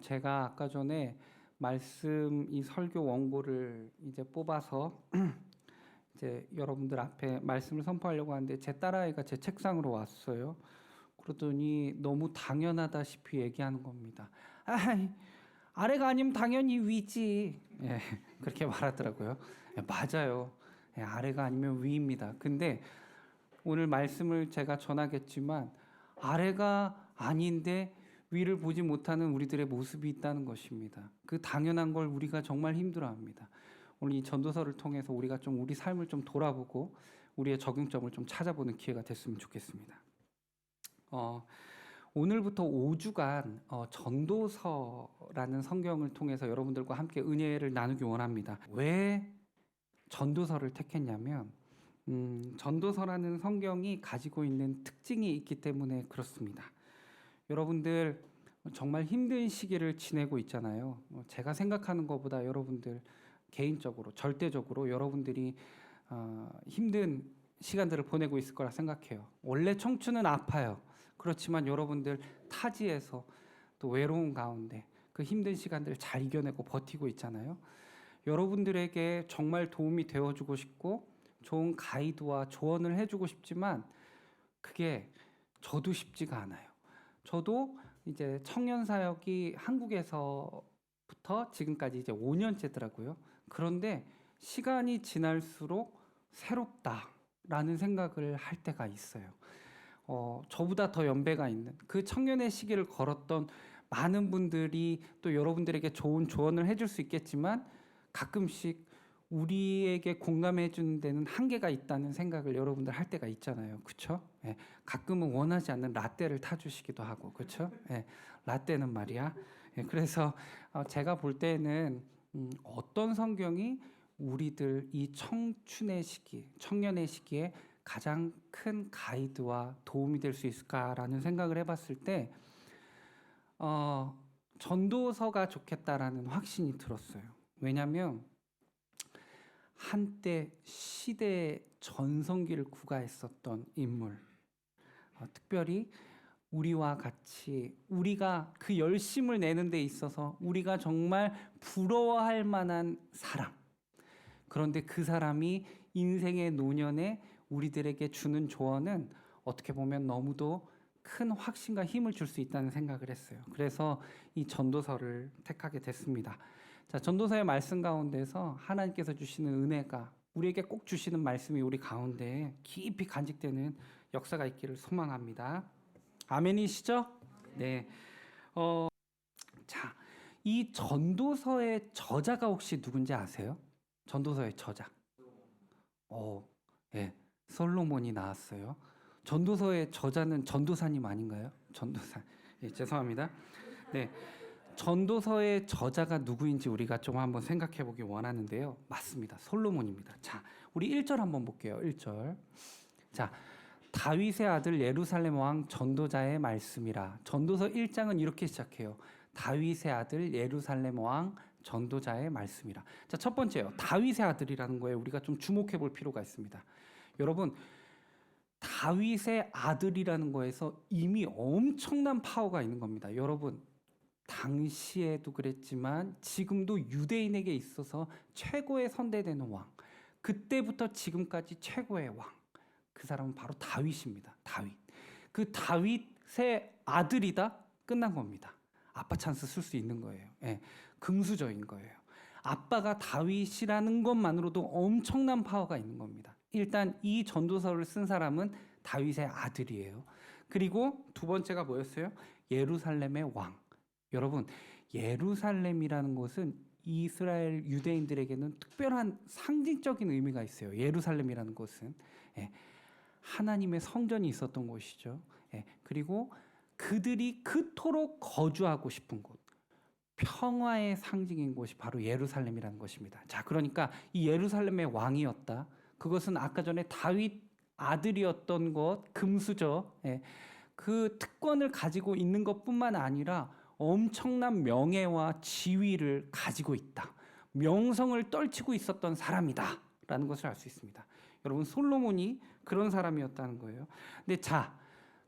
제가 아까 전에 말씀 이 설교 원고를 이제 뽑아서 이제 여러분들 앞에 말씀을 선포하려고 하는데 제 딸아이가 제 책상으로 왔어요. 그러더니 너무 당연하다시피 얘기하는 겁니다. 아, 아래가 아니면 당연히 위지. 예, 그렇게 말하더라고요. 예, 맞아요. 예, 아래가 아니면 위입니다. 근데 오늘 말씀을 제가 전하겠지만 아래가 아닌데 위를 보지 못하는 우리들의 모습이 있다는 것입니다. 그 당연한 걸 우리가 정말 힘들어합니다. 오늘 이 전도서를 통해서 우리가 좀 우리 삶을 좀 돌아보고 우리의 적용점을 좀 찾아보는 기회가 됐으면 좋겠습니다. 오늘부터 5주간 전도서라는 성경을 통해서 여러분들과 함께 은혜를 나누기 원합니다. 왜 전도서를 택했냐면 전도서라는 성경이 가지고 있는 특징이 있기 때문에 그렇습니다. 여러분들 정말 힘든 시기를 지내고 있잖아요. 제가 생각하는 것보다 여러분들 개인적으로 절대적으로 여러분들이 힘든 시간들을 보내고 있을 거라 생각해요. 원래 청춘은 아파요. 그렇지만 여러분들 타지에서 또 외로운 가운데 그 힘든 시간들을 잘 이겨내고 버티고 있잖아요. 여러분들에게 정말 도움이 되어주고 싶고 좋은 가이드와 조언을 해주고 싶지만 그게 저도 쉽지가 않아요. 저도 이제 청년 사역이 한국에서부터 지금까지 이제 5년째더라고요. 그런데 시간이 지날수록 새롭다라는 생각을 할 때가 있어요. 저보다 더 연배가 있는 그 청년의 시기를 걸었던 많은 분들이 또 여러분들에게 좋은 조언을 해줄 수 있겠지만 가끔씩 우리에게 공감해 주는 데는 한계가 있다는 생각을 여러분들 할 때가 있잖아요. 그렇죠? 예, 가끔은 원하지 않는 라떼를 타주시기도 하고 그렇죠? 예, 라떼는 말이야. 예, 그래서 제가 볼 때는 어떤 성경이 우리들 이 청춘의 시기, 청년의 시기에 가장 큰 가이드와 도움이 될 수 있을까라는 생각을 해봤을 때 전도서가 좋겠다라는 확신이 들었어요. 왜냐하면 한때 시대의 전성기를 구가했었던 인물, 특별히 우리와 같이 우리가 그 열심을 내는 데 있어서 우리가 정말 부러워할 만한 사람, 그런데 그 사람이 인생의 노년에 우리들에게 주는 조언은 어떻게 보면 너무도 큰 확신과 힘을 줄 수 있다는 생각을 했어요. 그래서 이 전도서를 택하게 됐습니다. 자, 전도서의 말씀 가운데서 하나님께서 주시는 은혜가 우리에게 꼭 주시는 말씀이 우리 가운데 깊이 간직되는 역사가 있기를 소망합니다. 아멘이시죠? 네. 자, 이 전도서의 저자가 혹시 누군지 아세요? 전도서의 저자. 예, 솔로몬이 나왔어요. 전도서의 저자는 전도사님 아닌가요? 전도사. 예, 죄송합니다. 네. 전도서의 저자가 누구인지 우리가 좀 한번 생각해 보기 원하는데요. 맞습니다. 솔로몬입니다. 자, 우리 1절 한번 볼게요. 1절. 자, 다윗의 아들 예루살렘 왕 전도자의 말씀이라. 전도서 1장은 이렇게 시작해요. 다윗의 아들 예루살렘 왕 전도자의 말씀이라. 자, 첫 번째요. 다윗의 아들이라는 거에 우리가 좀 주목해 볼 필요가 있습니다. 여러분, 다윗의 아들이라는 거에서 이미 엄청난 파워가 있는 겁니다. 여러분, 당시에도 그랬지만 지금도 유대인에게 있어서 최고의 선대되는 왕, 그때부터 지금까지 최고의 왕, 그 사람은 바로 다윗입니다. 다윗. 그 다윗의 아들이다? 끝난 겁니다. 아빠 찬스 쓸 수 있는 거예요. 예, 금수저인 거예요. 아빠가 다윗이라는 것만으로도 엄청난 파워가 있는 겁니다. 일단 이 전도서를 쓴 사람은 다윗의 아들이에요. 그리고 두 번째가 뭐였어요? 예루살렘의 왕. 여러분, 예루살렘이라는 곳은 이스라엘 유대인들에게는 특별한 상징적인 의미가 있어요. 예루살렘이라는 곳은 하나님의 성전이 있었던 곳이죠. 그리고 그들이 그토록 거주하고 싶은 곳, 평화의 상징인 곳이 바로 예루살렘이라는 것입니다. 자, 그러니까 이 예루살렘의 왕이었다. 그것은 아까 전에 다윗 아들이었던 것, 금수저, 그 특권을 가지고 있는 것뿐만 아니라 엄청난 명예와 지위를 가지고 있다. 명성을 떨치고 있었던 사람이다. 라는 것을 알 수 있습니다. 여러분, 솔로몬이 그런 사람이었다는 거예요. 근데 자,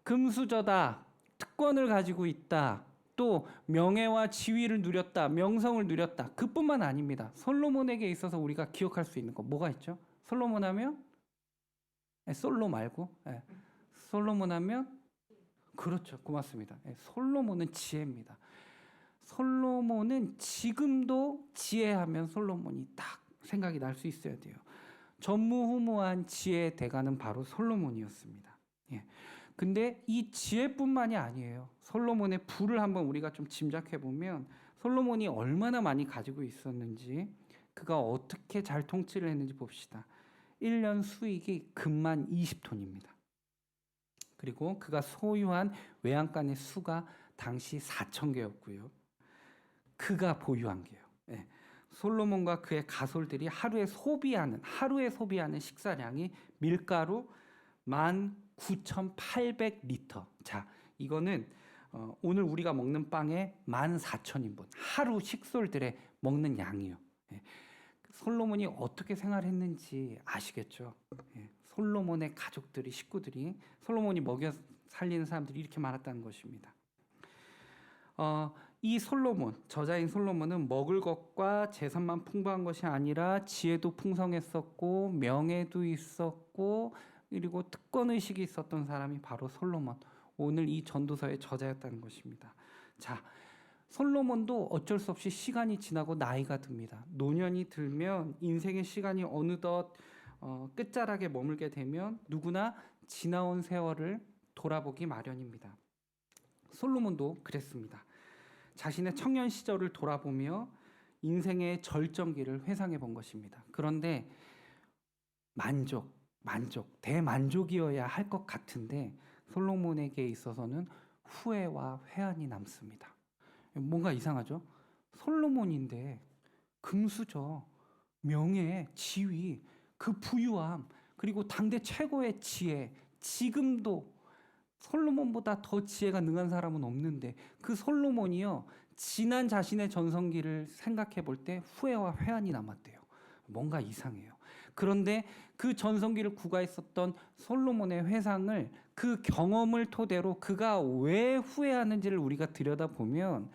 금수저다, 특권을 가지고 있다, 또 명예와 지위를 누렸다, 명성을 누렸다. 그뿐만 아닙니다. 솔로몬에게 있어서 우리가 기억할 수 있는 거 뭐가 있죠? 솔로몬 하면 솔로 말고 솔로몬 하면 그렇죠. 고맙습니다. 솔로몬은 지혜입니다. 솔로몬은 지금도 지혜하면 솔로몬이 딱 생각이 날 수 있어야 돼요. 전무후무한 지혜의 대가는 바로 솔로몬이었습니다. 근데 이 지혜뿐만이 아니에요. 솔로몬의 부를 한번 우리가 좀 짐작해 보면 솔로몬이 얼마나 많이 가지고 있었는지, 그가 어떻게 잘 통치를 했는지 봅시다. 1년 수익이 금만 20톤입니다. 그리고 그가 소유한 외양간의 수가 당시 4,000개였고요. 그가 보유한 게요. 솔로몬과 그의 가솔들이 하루에 소비하는 식사량이 밀가루 19,800리터. 자, 이거는 오늘 우리가 먹는 빵의 14,000인분. 하루 식솔들의 먹는 양이요. 솔로몬이 어떻게 생활했는지 아시겠죠? 솔로몬의 가족들이, 식구들이, 솔로몬이 먹여 살리는 사람들이 이렇게 많았다는 것입니다. 이 솔로몬, 저자인 솔로몬은 먹을 것과 재산만 풍부한 것이 아니라 지혜도 풍성했었고 명예도 있었고 그리고 특권의식이 있었던 사람이 바로 솔로몬, 오늘 이 전도서의 저자였다는 것입니다. 자, 솔로몬도 어쩔 수 없이 시간이 지나고 나이가 듭니다. 노년이 들면 인생의 시간이 어느덧 끝자락에 머물게 되면 누구나 지나온 세월을 돌아보기 마련입니다. 솔로몬도 그랬습니다. 자신의 청년 시절을 돌아보며 인생의 절정기를 회상해 본 것입니다. 그런데 대만족이어야 할 것 같은데 솔로몬에게 있어서는 후회와 회한이 남습니다. 뭔가 이상하죠? 솔로몬인데 금수저, 명예, 지위, 그 부유함, 그리고 당대 최고의 지혜, 지금도 솔로몬보다 더 지혜가 능한 사람은 없는데 그 솔로몬이요, 지난 자신의 전성기를 생각해 볼 때 후회와 회한이 남았대요. 뭔가 이상해요. 그런데 그 전성기를 구가했었던 솔로몬의 회상을, 그 경험을 토대로 그가 왜 후회하는지를 우리가 들여다보면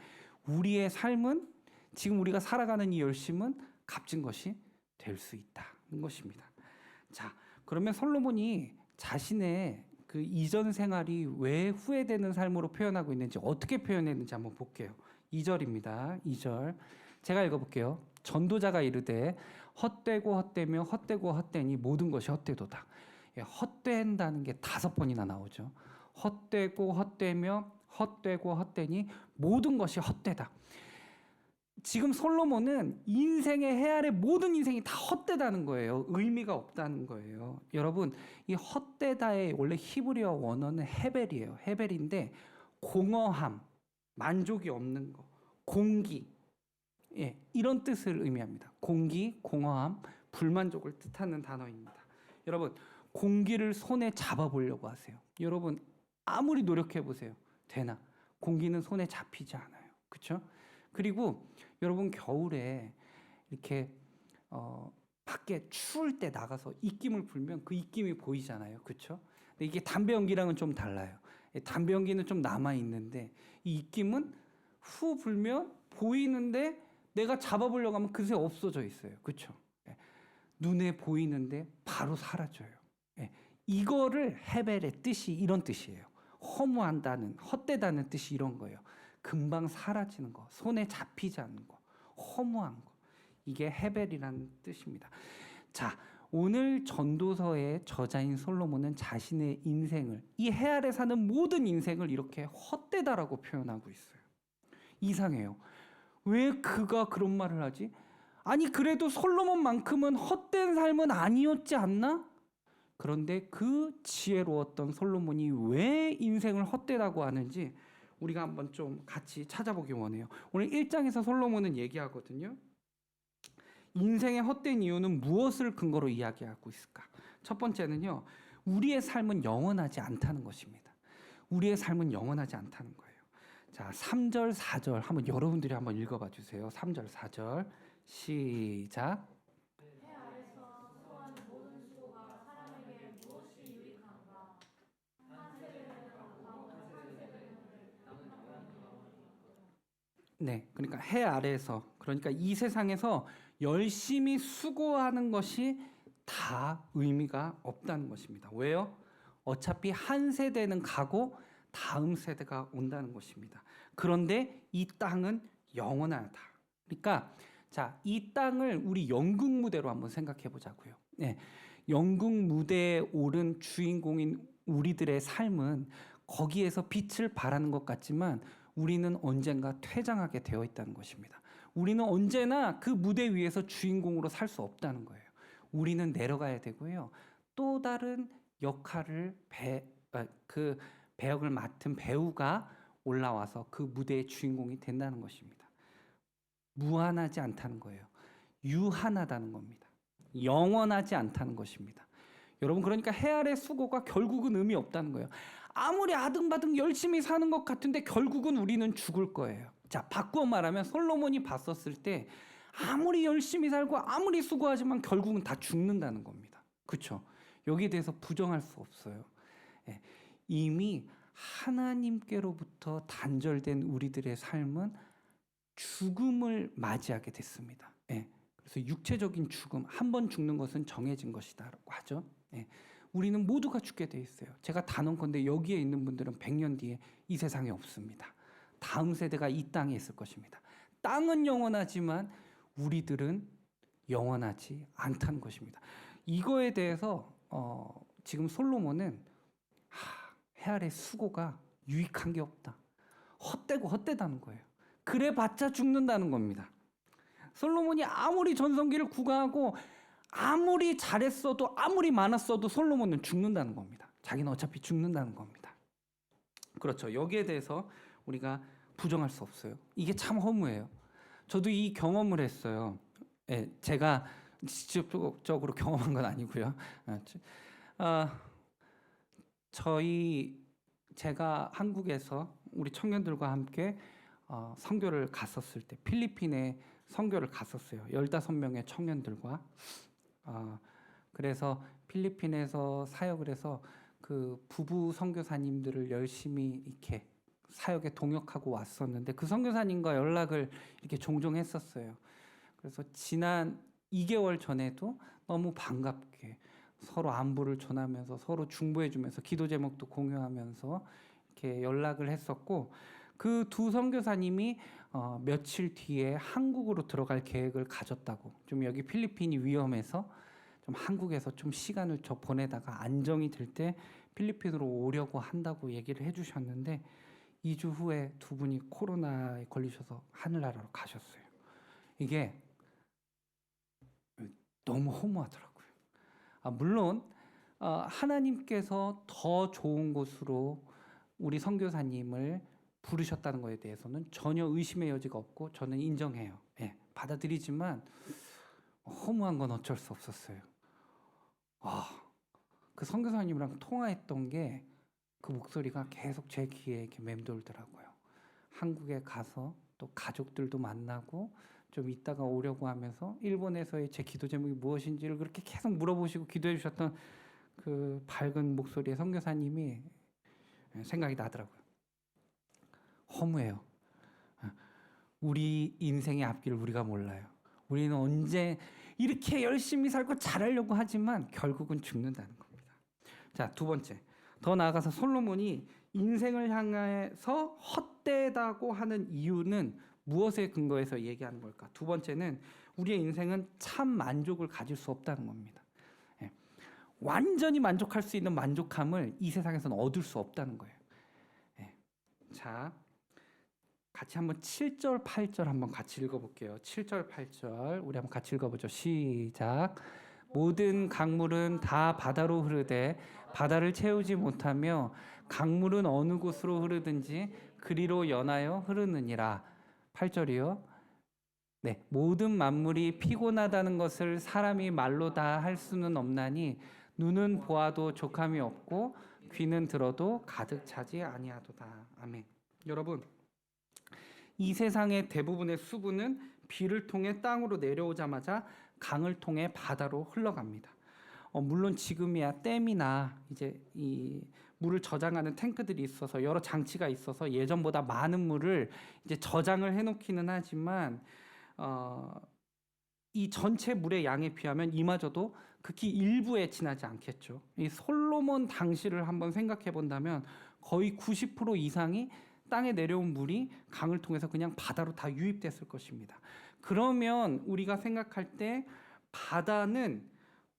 우리의 삶은, 지금 우리가 살아가는 이 열심은 값진 것이 될 수 있다는 것입니다. 자, 그러면 솔로몬이 자신의 그 이전 생활이 왜 후회되는 삶으로 표현하고 있는지, 어떻게 표현했는지 한번 볼게요. 2절입니다. 2절 제가 읽어볼게요. 전도자가 이르되 헛되고 헛되며 헛되고 헛되니 모든 것이 헛되도다. 헛된다는 게 5번이나 나오죠. 헛되고 헛되며 헛되고 헛되니 모든 것이 헛되다. 지금 솔로몬은 인생의 해아래 모든 인생이 다 헛되다는 거예요. 의미가 없다는 거예요. 여러분, 이 헛되다의 원래 히브리어 원어는 헤벨이에요. 헤벨인데 공허함, 만족이 없는 거, 공기, 이런 뜻을 의미합니다. 공기, 공허함, 불만족을 뜻하는 단어입니다. 여러분, 공기를 손에 잡아보려고 하세요. 여러분, 아무리 노력해 보세요. 되나? 공기는 손에 잡히지 않아요. 그렇죠? 그리고 여러분, 겨울에 이렇게 밖에 추울 때 나가서 입김을 불면 그 입김이 보이잖아요. 그렇죠? 근데 이게 담배 연기랑은 좀 달라요. 담배 연기는 좀 남아 있는데 이 입김은 후 불면 보이는데 내가 잡아보려고 하면 그새 없어져 있어요. 그렇죠? 눈에 보이는데 바로 사라져요. 이거를 헤벨의 뜻이 이런 뜻이에요. 허무한다는, 헛되다는 뜻이 이런 거예요. 금방 사라지는 거, 손에 잡히지 않는 거, 허무한 거. 이게 헤벨이라는 뜻입니다. 자, 오늘 전도서의 저자인 솔로몬은 자신의 인생을, 이 해 아래 사는 모든 인생을 이렇게 헛되다라고 표현하고 있어요. 이상해요. 왜 그가 그런 말을 하지? 아니, 그래도 솔로몬만큼은 헛된 삶은 아니었지 않나? 그런데 그 지혜로웠던 솔로몬이 왜 인생을 헛되다고 하는지 우리가 한번 좀 같이 찾아보기 원해요. 오늘 1장에서 솔로몬은 얘기하거든요. 인생의 헛된 이유는 무엇을 근거로 이야기하고 있을까? 첫 번째는요, 우리의 삶은 영원하지 않다는 것입니다. 우리의 삶은 영원하지 않다는 거예요. 자, 3절, 4절 한번 여러분들이 한번 읽어봐 주세요. 3절, 4절 시작. 네, 그러니까 해 아래에서, 그러니까 이 세상에서 열심히 수고하는 것이 다 의미가 없다는 것입니다. 왜요? 어차피 한 세대는 가고 다음 세대가 온다는 것입니다. 그런데 이 땅은 영원하다. 그러니까 자, 이 땅을 우리 연극 무대로 한번 생각해 보자고요. 네, 연극 무대에 오른 주인공인 우리들의 삶은 거기에서 빛을 발하는 것 같지만 우리는 언젠가 퇴장하게 되어 있다는 것입니다. 우리는 언제나 그 무대 위에서 주인공으로 살 수 없다는 거예요. 우리는 내려가야 되고요. 또 다른 역할을 그 배역을 맡은 배우가 올라와서 그 무대의 주인공이 된다는 것입니다. 무한하지 않다는 거예요. 유한하다는 겁니다. 영원하지 않다는 것입니다. 여러분, 그러니까 해 아래 수고가 결국은 의미 없다는 거예요. 아무리 아등바등 열심히 사는 것 같은데 결국은 우리는 죽을 거예요. 자, 바꾸어 말하면 솔로몬이 봤었을 때 아무리 열심히 살고 아무리 수고하지만 결국은 다 죽는다는 겁니다. 그렇죠? 여기에 대해서 부정할 수 없어요. 예, 이미 하나님께로부터 단절된 우리들의 삶은 죽음을 맞이하게 됐습니다. 예, 그래서 육체적인 죽음, 한 번 죽는 것은 정해진 것이다라고 하죠. 예, 우리는 모두가 죽게 돼 있어요. 제가 단언컨대 여기에 있는 분들은 100년 뒤에 이 세상에 없습니다. 다음 세대가 이 땅에 있을 것입니다. 땅은 영원하지만 우리들은 영원하지 않다는 것입니다. 이거에 대해서 지금 솔로몬은 해 아래 수고가 유익한 게 없다. 헛되고 헛되다는 거예요. 그래봤자 죽는다는 겁니다. 솔로몬이 아무리 전성기를 구가하고 아무리 잘했어도 아무리 많았어도 솔로몬은 죽는다는 겁니다. 자기는 어차피 죽는다는 겁니다. 그렇죠. 여기에 대해서 우리가 부정할 수 없어요. 이게 참 허무해요. 저도 이 경험을 했어요. 예, 제가 직접적으로 경험한 건 아니고요. 제가 한국에서 우리 청년들과 함께 선교를 갔었을 때 필리핀에 선교를 갔었어요. 15명의 청년들과. 그래서 필리핀에서 사역을 해서 그 부부 선교사님들을 열심히 이렇게 사역에 동역하고 왔었는데 그 선교사님과 연락을 이렇게 종종 했었어요. 그래서 지난 2개월 전에도 너무 반갑게 서로 안부를 전하면서 서로 중보해주면서 기도 제목도 공유하면서 이렇게 연락을 했었고 그 두 선교사님이 며칠 뒤에 한국으로 들어갈 계획을 가졌다고. 좀 여기 필리핀이 위험해서 좀 한국에서 좀 시간을 더 보내다가 안정이 될 때 필리핀으로 오려고 한다고 얘기를 해주셨는데 2주 후에 두 분이 코로나에 걸리셔서 하늘나라로 가셨어요. 이게 너무 허무하더라고요. 물론 하나님께서 더 좋은 곳으로 우리 선교사님을 부르셨다는 것에 대해서는 전혀 의심의 여지가 없고 저는 인정해요. 예, 받아들이지만 허무한 건 어쩔 수 없었어요. 그 선교사님이랑 통화했던 게 그 목소리가 계속 제 귀에 이렇게 맴돌더라고요. 한국에 가서 또 가족들도 만나고 좀 있다가 오려고 하면서 일본에서의 제 기도 제목이 무엇인지를 그렇게 계속 물어보시고 기도해 주셨던 그 밝은 목소리의 선교사님이 생각이 나더라고요. 허무해요. 우리 인생의 앞길을 우리가 몰라요. 우리는 언제 이렇게 열심히 살고 잘하려고 하지만 결국은 죽는다는 겁니다. 자, 두 번째. 더 나아가서 솔로몬이 인생을 향해서 헛되다고 하는 이유는 무엇에 근거해서 얘기하는 걸까? 두 번째는 우리의 인생은 참 만족을 가질 수 없다는 겁니다. 예. 완전히 만족할 수 있는 만족함을 이 세상에서는 얻을 수 없다는 거예요. 예. 자, 같이 한번 7절, 8절 한번 같이 읽어볼게요. 7절, 8절 우리 한번 같이 읽어보죠. 시작. 모든 강물은 다 바다로 흐르되 바다를 채우지 못하며 강물은 어느 곳으로 흐르든지 그리로 연하여 흐르느니라. 8절이요. 네, 모든 만물이 피곤하다는 것을 사람이 말로 다 할 수는 없나니 눈은 보아도 족함이 없고 귀는 들어도 가득 차지 아니하도다. 아멘. 여러분, 이 세상의 대부분의 수분은 비를 통해 땅으로 내려오자마자 강을 통해 바다로 흘러갑니다. 물론 지금이야 댐이나 이제 이 물을 저장하는 탱크들이 있어서 여러 장치가 있어서 예전보다 많은 물을 이제 저장을 해놓기는 하지만 이 전체 물의 양에 비하면 이마저도 극히 일부에 지나지 않겠죠. 이 솔로몬 당시를 한번 생각해 본다면 거의 90% 이상이 땅에 내려온 물이 강을 통해서 그냥 바다로 다 유입됐을 것입니다. 그러면 우리가 생각할 때 바다는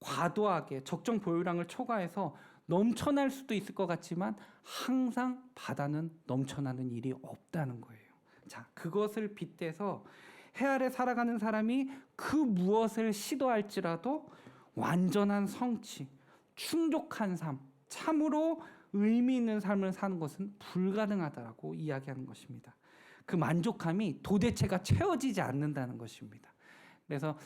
과도하게 적정 보유량을 초과해서 넘쳐날 수도 있을 것 같지만 항상 바다는 넘쳐나는 일이 없다는 거예요. 자, 그것을 빗대서 해 아래 살아가는 사람이 그 무엇을 시도할지라도 완전한 성취, 충족한 삶, 참으로 의미 있는 삶을 사는 것은 불가능하다라고 이야기하는 것입니다. 그 만족함이 도대체가 채워지지 않는다는 것입니다. 그래서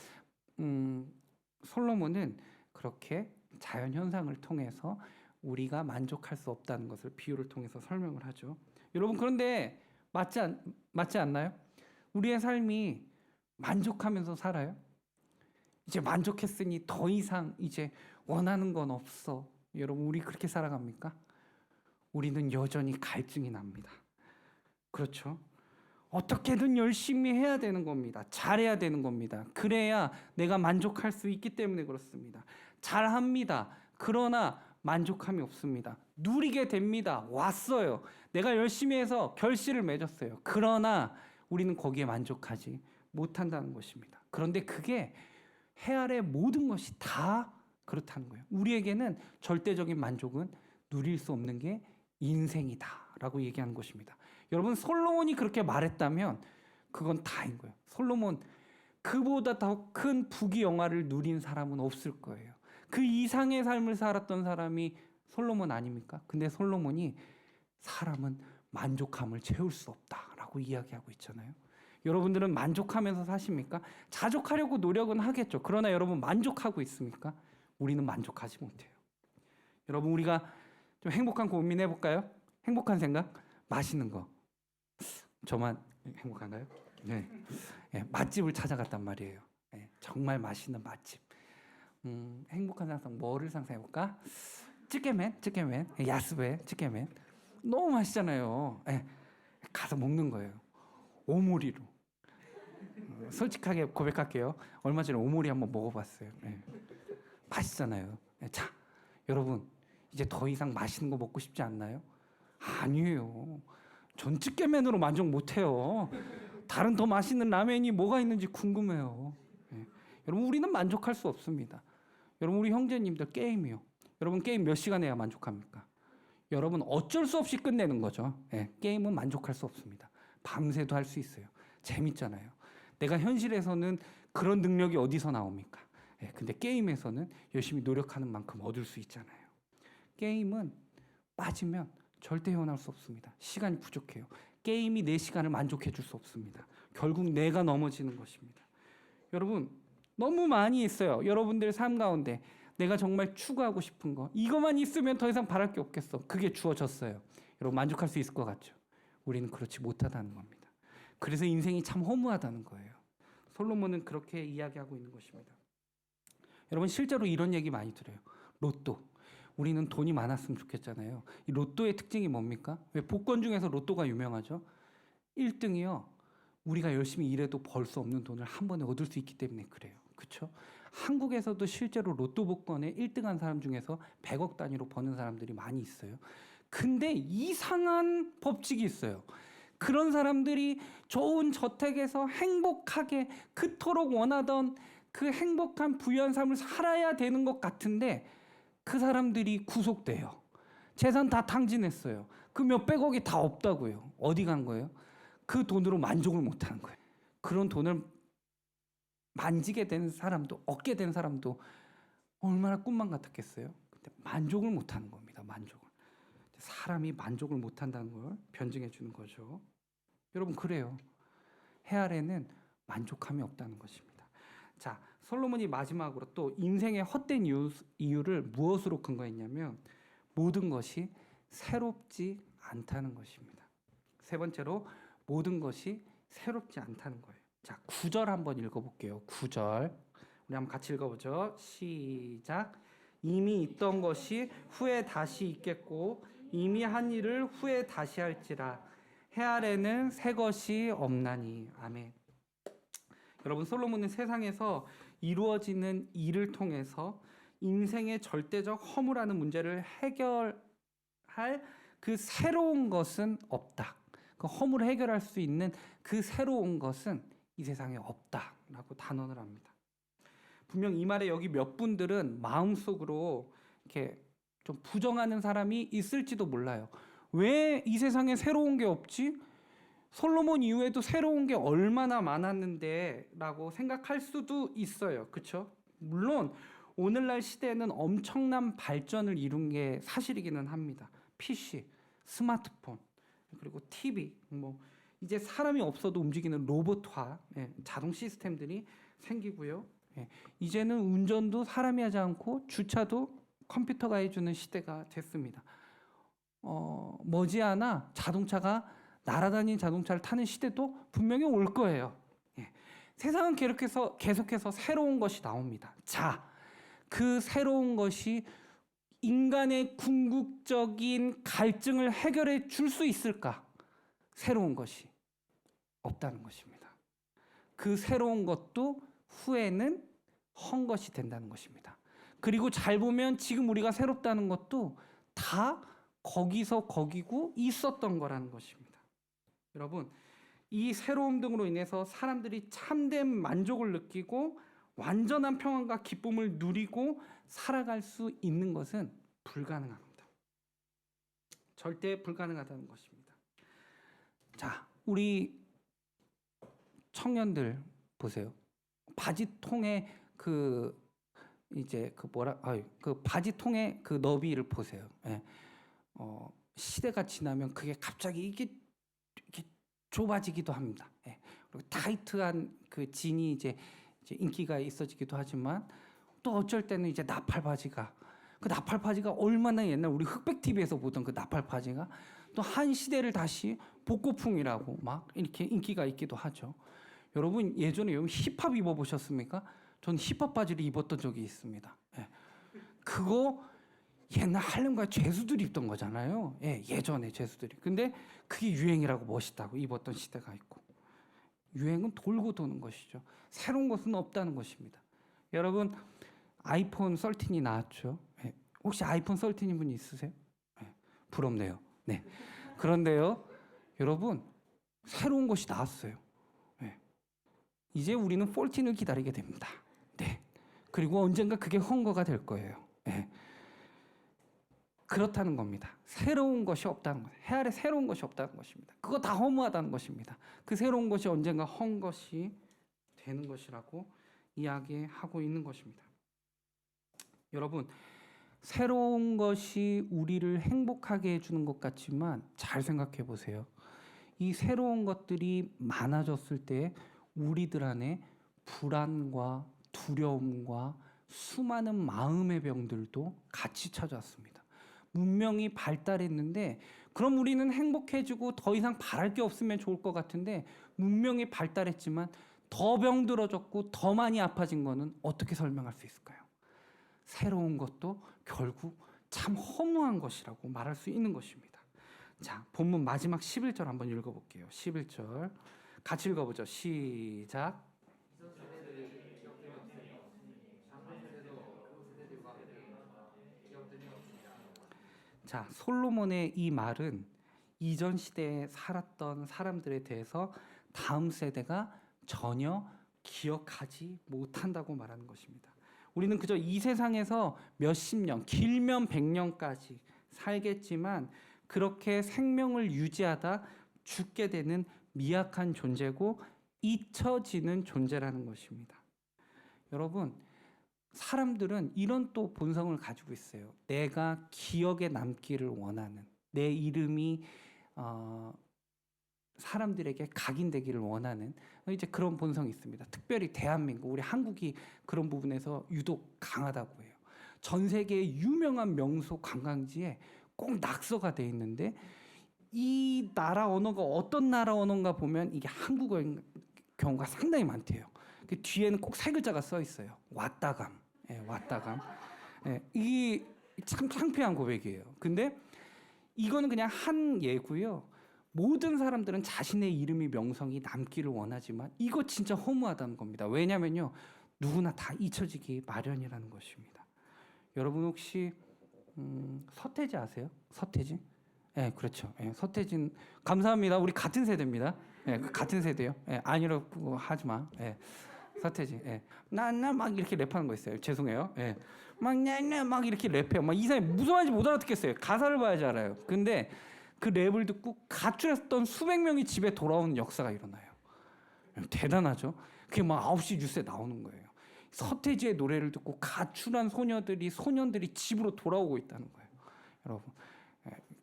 솔로몬은 그렇게 자연 현상을 통해서 우리가 만족할 수 없다는 것을 비유를 통해서 설명을 하죠. 여러분 그런데 맞지 않나요? 우리의 삶이 만족하면서 살아요? 이제 만족했으니 더 이상 이제 원하는 건 없어. 여러분 우리 그렇게 살아갑니까? 우리는 여전히 갈증이 납니다. 그렇죠? 어떻게든 열심히 해야 되는 겁니다. 잘해야 되는 겁니다. 그래야 내가 만족할 수 있기 때문에 그렇습니다. 잘합니다. 그러나 만족함이 없습니다. 누리게 됩니다. 왔어요. 내가 열심히 해서 결실을 맺었어요. 그러나 우리는 거기에 만족하지 못한다는 것입니다. 그런데 그게 해 아래 모든 것이 다 그렇다는 거예요. 우리에게는 절대적인 만족은 누릴 수 없는 게 인생이다라고 얘기하는 것입니다. 여러분 솔로몬이 그렇게 말했다면 그건 다인 거예요. 솔로몬 그보다 더 큰 부귀영화를 누린 사람은 없을 거예요. 그 이상의 삶을 살았던 사람이 솔로몬 아닙니까? 근데 솔로몬이 사람은 만족함을 채울 수 없다라고 이야기하고 있잖아요. 여러분들은 만족하면서 사십니까? 자족하려고 노력은 하겠죠. 그러나 여러분 만족하고 있습니까? 우리는 만족하지 못해요. 여러분 우리가 좀 행복한 고민 해볼까요? 행복한 생각? 맛있는 거. 저만 행복한가요? 네. 네, 맛집을 찾아갔단 말이에요. 네, 정말 맛있는 맛집. 행복한 상상 뭐를 상상해볼까? 찌개맨, 야스베 찌개맨. 너무 맛있잖아요. 네, 가서 먹는 거예요. 오모리로. 솔직하게 고백할게요. 얼마 전에 오모리 한번 먹어봤어요. 네. 맛있잖아요. 네, 자, 여러분 이제 더 이상 맛있는 거 먹고 싶지 않나요? 아니에요. 전 찌개맨으로 만족 못해요. 다른 더 맛있는 라면이 뭐가 있는지 궁금해요. 네. 여러분 우리는 만족할 수 없습니다. 여러분 우리 형제님들 게임이요. 여러분 게임 몇 시간 해야 만족합니까? 여러분 어쩔 수 없이 끝내는 거죠. 네. 게임은 만족할 수 없습니다. 밤새도 할 수 있어요. 재밌잖아요. 내가 현실에서는 그런 능력이 어디서 나옵니까? 네. 근데 게임에서는 열심히 노력하는 만큼 얻을 수 있잖아요. 게임은 빠지면 절대 헤어나올 수 없습니다. 시간이 부족해요. 게임이 내 시간을 만족해 줄 수 없습니다. 결국 내가 넘어지는 것입니다. 여러분 너무 많이 있어요. 여러분들 삶 가운데 내가 정말 추구하고 싶은 거 이것만 있으면 더 이상 바랄 게 없겠어. 그게 주어졌어요. 여러분 만족할 수 있을 것 같죠? 우리는 그렇지 못하다는 겁니다. 그래서 인생이 참 허무하다는 거예요. 솔로몬은 그렇게 이야기하고 있는 것입니다. 여러분 실제로 이런 얘기 많이 들어요. 로또. 우리는 돈이 많았으면 좋겠잖아요. 이 로또의 특징이 뭡니까? 왜 복권 중에서 로또가 유명하죠? 1등이요. 우리가 열심히 일해도 벌 수 없는 돈을 한 번에 얻을 수 있기 때문에 그래요. 그렇죠? 한국에서도 실제로 로또 복권에 1등한 사람 중에서 100억 단위로 버는 사람들이 많이 있어요. 근데 이상한 법칙이 있어요. 그런 사람들이 좋은 저택에서 행복하게 그토록 원하던 그 행복한 부유한 삶을 살아야 되는 것 같은데 그 사람들이 구속돼요. 재산 다 탕진했어요. 그 몇백억이 다 없다고요. 어디 간 거예요? 그 돈으로 만족을 못하는 거예요. 그런 돈을 만지게 된 사람도 얻게 된 사람도 얼마나 꿈만 같았겠어요. 근데 만족을 못하는 겁니다. 만족을. 사람이 만족을 못한다는 걸 변증해 주는 거죠. 여러분 그래요. 해 아래는 만족함이 없다는 것입니다. 자, 솔로몬이 마지막으로 또 인생의 헛된 이유를 무엇으로 근거했냐면 모든 것이 새롭지 않다는 것입니다. 세 번째로 모든 것이 새롭지 않다는 거예요. 자, 9절 한번 읽어볼게요. 9절 우리 한번 같이 읽어보죠. 시작. 이미 있던 것이 후에 다시 있겠고 이미 한 일을 후에 다시 할지라. 해 아래는 새 것이 없나니. 아멘. 여러분, 솔로몬은 세상에서 이루어지는 일을 통해서 인생의 절대적 허물하는 문제를 해결할 그 새로운 것은 없다. 그 허물을 해결할 수 있는 그 새로운 것은 이 세상에 없다라고 단언을 합니다. 분명 이 말에 여기 몇 분들은 마음속으로 이렇게 좀 부정하는 사람이 있을지도 몰라요. 왜 이 세상에 새로운 게 없지? 솔로몬 이후에도 새로운 게 얼마나 많았는데 라고 생각할 수도 있어요. 그렇죠? 물론 오늘날 시대에는 엄청난 발전을 이룬 게 사실이기는 합니다. PC, 스마트폰, 그리고 TV, 이제 사람이 없어도 움직이는 로봇화, 자동 시스템들이 생기고요. 이제는 운전도 사람이 하지 않고 주차도 컴퓨터가 해주는 시대가 됐습니다. 머지않아 자동차가 날아다니는 자동차를 타는 시대도 분명히 올 거예요. 세상은 계속해서 새로운 것이 나옵니다. 자, 그 새로운 것이 인간의 궁극적인 갈증을 해결해 줄 수 있을까? 새로운 것이 없다는 것입니다. 그 새로운 것도 후에는 헛 것이 된다는 것입니다. 그리고 잘 보면 지금 우리가 새롭다는 것도 다 거기서 거기고 있었던 거라는 것입니다. 여러분, 이 새로움 등으로 인해서 사람들이 참된 만족을 느끼고 완전한 평안과 기쁨을 누리고 살아갈 수 있는 것은 불가능합니다. 절대 불가능하다는 것입니다. 자, 우리 청년들 보세요. 바지통의 그 바지통의 그 너비를 보세요. 시대가 지나면 그게 갑자기 이게 좁아지기도 합니다. 그리고 타이트한 그 진이 이제 인기가 있어지기도 하지만 또 어쩔 때는 이제 나팔 바지가 얼마나 옛날 우리 흑백 TV에서 보던 그 나팔 바지가 또 한 시대를 다시 복고풍이라고 막 이렇게 인기가 있기도 하죠. 여러분, 예전에 힙합 입어보셨습니까? 전 힙합 바지를 입었던 적이 있습니다. 그거 옛날 할렘가 죄수들이 입던 거잖아요. 예전에 죄수들이. 근데 그게 유행이라고 멋있다고 입었던 시대가 있고, 유행은 돌고 도는 것이죠. 새로운 것은 없다는 것입니다. 여러분, 아이폰 13이 나왔죠. 혹시 아이폰 13인 분 있으세요? 부럽네요. 네. 그런데요, 여러분, 새로운 것이 나왔어요. 이제 우리는 14을 기다리게 됩니다. 네. 그리고 언젠가 그게 헌거가 될 거예요. 그렇다는 겁니다. 새로운 것이 없다는 것. 해 아래 새로운 것이 없다는 것입니다. 그거 다 허무하다는 것입니다. 그 새로운 것이 언젠가 헌 것이 되는 것이라고 이야기하고 있는 것입니다. 여러분, 새로운 것이 우리를 행복하게 해주는 것 같지만 잘 생각해 보세요. 이 새로운 것들이 많아졌을 때 우리들 안에 불안과 두려움과 수많은 마음의 병들도 같이 찾아왔습니다. 문명이 발달했는데 그럼 우리는 행복해지고 더 이상 바랄 게 없으면 좋을 것 같은데 문명이 발달했지만 더 병들어졌고 더 많이 아파진 거는 어떻게 설명할 수 있을까요? 새로운 것도 결국 참 허무한 것이라고 말할 수 있는 것입니다. 자, 본문 마지막 11절 한번 읽어볼게요. 11절 같이 읽어보죠. 시작. 자, 솔로몬의 이 말은 이전 시대에 살았던 사람들에 대해서 다음 세대가 전혀 기억하지 못한다고 말하는 것입니다. 우리는 그저 이 세상에서 몇십 년, 길면 100년까지 살겠지만 그렇게 생명을 유지하다 죽게 되는 미약한 존재고 잊혀지는 존재라는 것입니다. 여러분, 사람들은 이런 또 본성을 가지고 있어요. 내가 기억에 남기를 원하는, 내 이름이 사람들에게 각인되기를 원하는 이제 그런 본성이 있습니다. 특별히 대한민국, 우리 한국이 그런 부분에서 유독 강하다고 해요. 전 세계의 유명한 명소 관광지에 꼭 낙서가 돼 있는데 이 나라 언어가 어떤 나라 언어인가 보면 이게 한국어인 경우가 상당히 많대요. 그 뒤에는 꼭 세 글자가 써 있어요. 왔다감. 왔다감. 예, 이 참 창피한 고백이에요. 근데 이거는 그냥 한 예고요. 모든 사람들은 자신의 이름이 명성이 남기를 원하지만 이거 진짜 허무하다는 겁니다. 왜냐면요, 누구나 다 잊혀지기 마련이라는 것입니다. 여러분 혹시 서태지 아세요? 서태지? 예, 그렇죠. 예, 서태진 감사합니다. 우리 같은 세대입니다. 예, 같은 세대요. 예, 아니라고 하지 마. 예, 서태지. 예, 나막 이렇게 랩하는 거 있어요. 죄송해요. 예, 막 이렇게 랩해요. 막 이 사람이 무슨 말인지 못 알아듣겠어요. 가사를 봐야지 알아요. 근데 그 랩을 듣고 가출했던 수백 명이 집에 돌아오는 역사가 일어나요. 대단하죠. 그게 막 9시 뉴스에 나오는 거예요. 서태지의 노래를 듣고 가출한 소년들이 집으로 돌아오고 있다는 거예요. 여러분,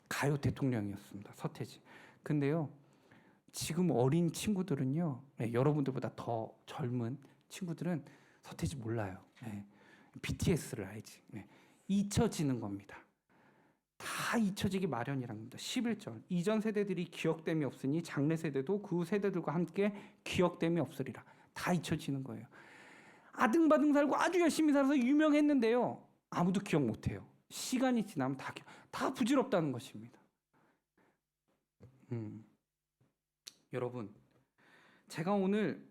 가요 대통령이었습니다. 서태지. 근데요, 지금 어린 친구들은요, 여러분들보다 더 젊은 친구들은 서태지 몰라요. BTS를 알지. 잊혀지는 겁니다. 다 잊혀지기 마련이라는 겁니다. 11절. 이전 세대들이 기억됨이 없으니 장래 세대도 그 세대들과 함께 기억됨이 없으리라. 다 잊혀지는 거예요. 아등바등 살고 아주 열심히 살아서 유명했는데요, 아무도 기억 못해요. 시간이 지나면 다 부질없다는 것입니다. 여러분, 제가 오늘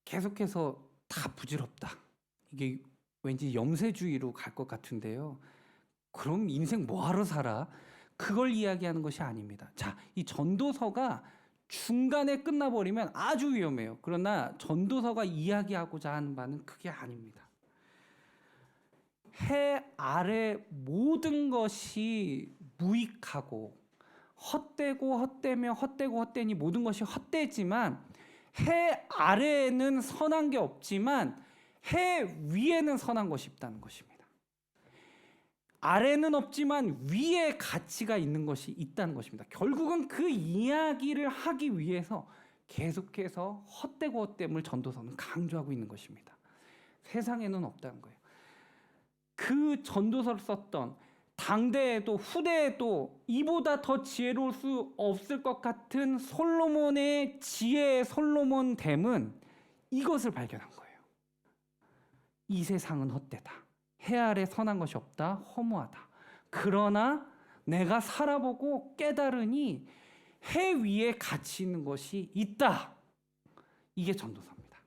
계속해서 다 부질없다, 이게 왠지 염세주의로 갈 것 같은데요. 그럼 인생 뭐하러 살아? 그걸 이야기하는 것이 아닙니다. 자, 이 전도서가 중간에 끝나버리면 아주 위험해요. 그러나 전도서가 이야기하고자 하는 바는 그게 아닙니다. 해 아래 모든 것이 무익하고 헛되고 헛되며 헛되고 헛되니 모든 것이 헛되지만, 해 아래에는 선한 게 없지만 해 위에는 선한 것이 있다는 것입니다. 아래는 없지만 위에 가치가 있는 것이 있다는 것입니다. 결국은 그 이야기를 하기 위해서 계속해서 헛되고 헛됨을 전도서는 강조하고 있는 것입니다. 세상에는 없다는 거예요. 그 전도서를 썼던 당대에도 후대에도 이보다 더 지혜로울 수 없을 것 같은 솔로몬의 지혜의 솔로몬댐은 이것을 발견한 거예요. 이 세상은 헛되다. 해 아래 선한 것이 없다. 허무하다. 그러나 내가 살아보고 깨달으니 해 위에 가치 있는 것이 있다. 이게 전도서입니다.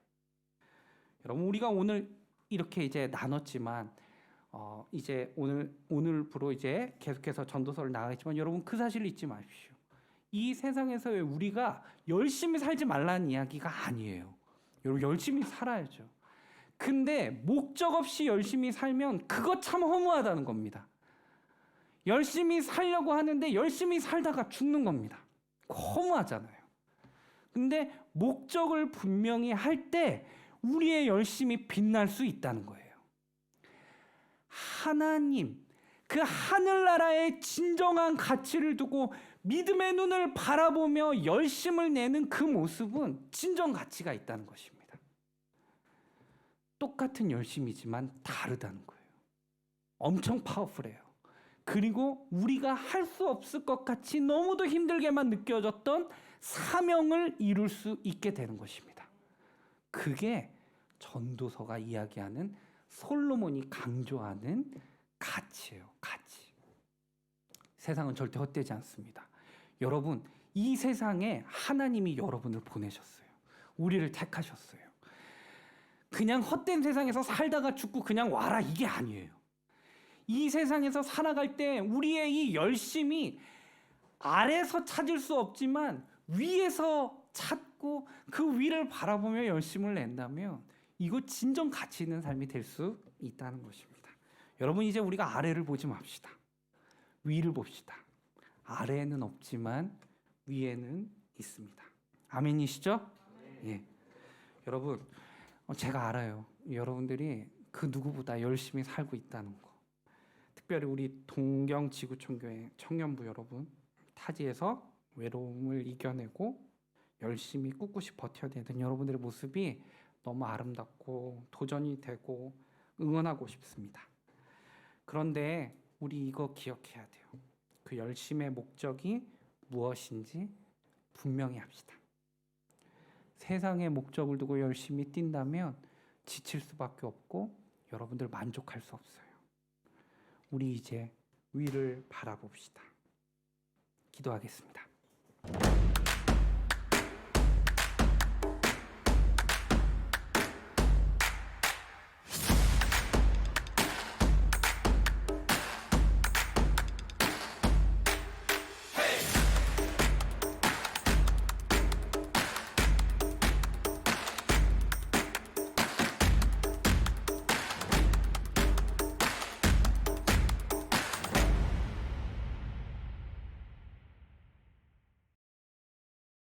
여러분, 우리가 오늘 이렇게 이제 나눴지만 이제 오늘부로 이제 계속해서 전도서를 나가겠지만, 여러분 그 사실을 잊지 마십시오. 이 세상에서의 우리가 열심히 살지 말라는 이야기가 아니에요. 여러분, 열심히 살아야죠. 근데 목적 없이 열심히 살면 그거 참 허무하다는 겁니다. 열심히 살려고 하는데 열심히 살다가 죽는 겁니다. 허무하잖아요. 근데 목적을 분명히 할 때 우리의 열심이 빛날 수 있다는 거예요. 하나님, 그 하늘나라의 진정한 가치를 두고 믿음의 눈을 바라보며 열심을 내는 그 모습은 진정 가치가 있다는 것입니다. 똑같은 열심이지만 다르다는 거예요. 엄청 파워풀해요. 그리고 우리가 할 수 없을 것 같이 너무도 힘들게만 느껴졌던 사명을 이룰 수 있게 되는 것입니다. 그게 전도서가 이야기하는, 솔로몬이 강조하는 가치예요. 가치. 세상은 절대 헛되지 않습니다. 여러분, 이 세상에 하나님이 여러분을 보내셨어요. 우리를 택하셨어요. 그냥 헛된 세상에서 살다가 죽고 그냥 와라, 이게 아니에요. 이 세상에서 살아갈 때 우리의 이 열심이 아래서 찾을 수 없지만 위에서 찾고 그 위를 바라보며 열심을 낸다면 이거 진정 가치 있는 삶이 될 수 있다는 것입니다. 여러분, 이제 우리가 아래를 보지 맙시다. 위를 봅시다. 아래에는 없지만 위에는 있습니다. 아멘이시죠? 예. 여러분, 제가 알아요. 여러분들이 그 누구보다 열심히 살고 있다는 거. 특별히 우리 동경지구촌교회 청년부 여러분, 타지에서 외로움을 이겨내고 열심히 꿋꿋이 버텨내는 여러분들의 모습이 너무 아름답고 도전이 되고 응원하고 싶습니다. 그런데 우리 이거 기억해야 돼요. 그 열심의 목적이 무엇인지 분명히 합시다. 세상의 목적을 두고 열심히 뛴다면 지칠 수밖에 없고 여러분들 만족할 수 없어요. 우리 이제 위를 바라봅시다. 기도하겠습니다.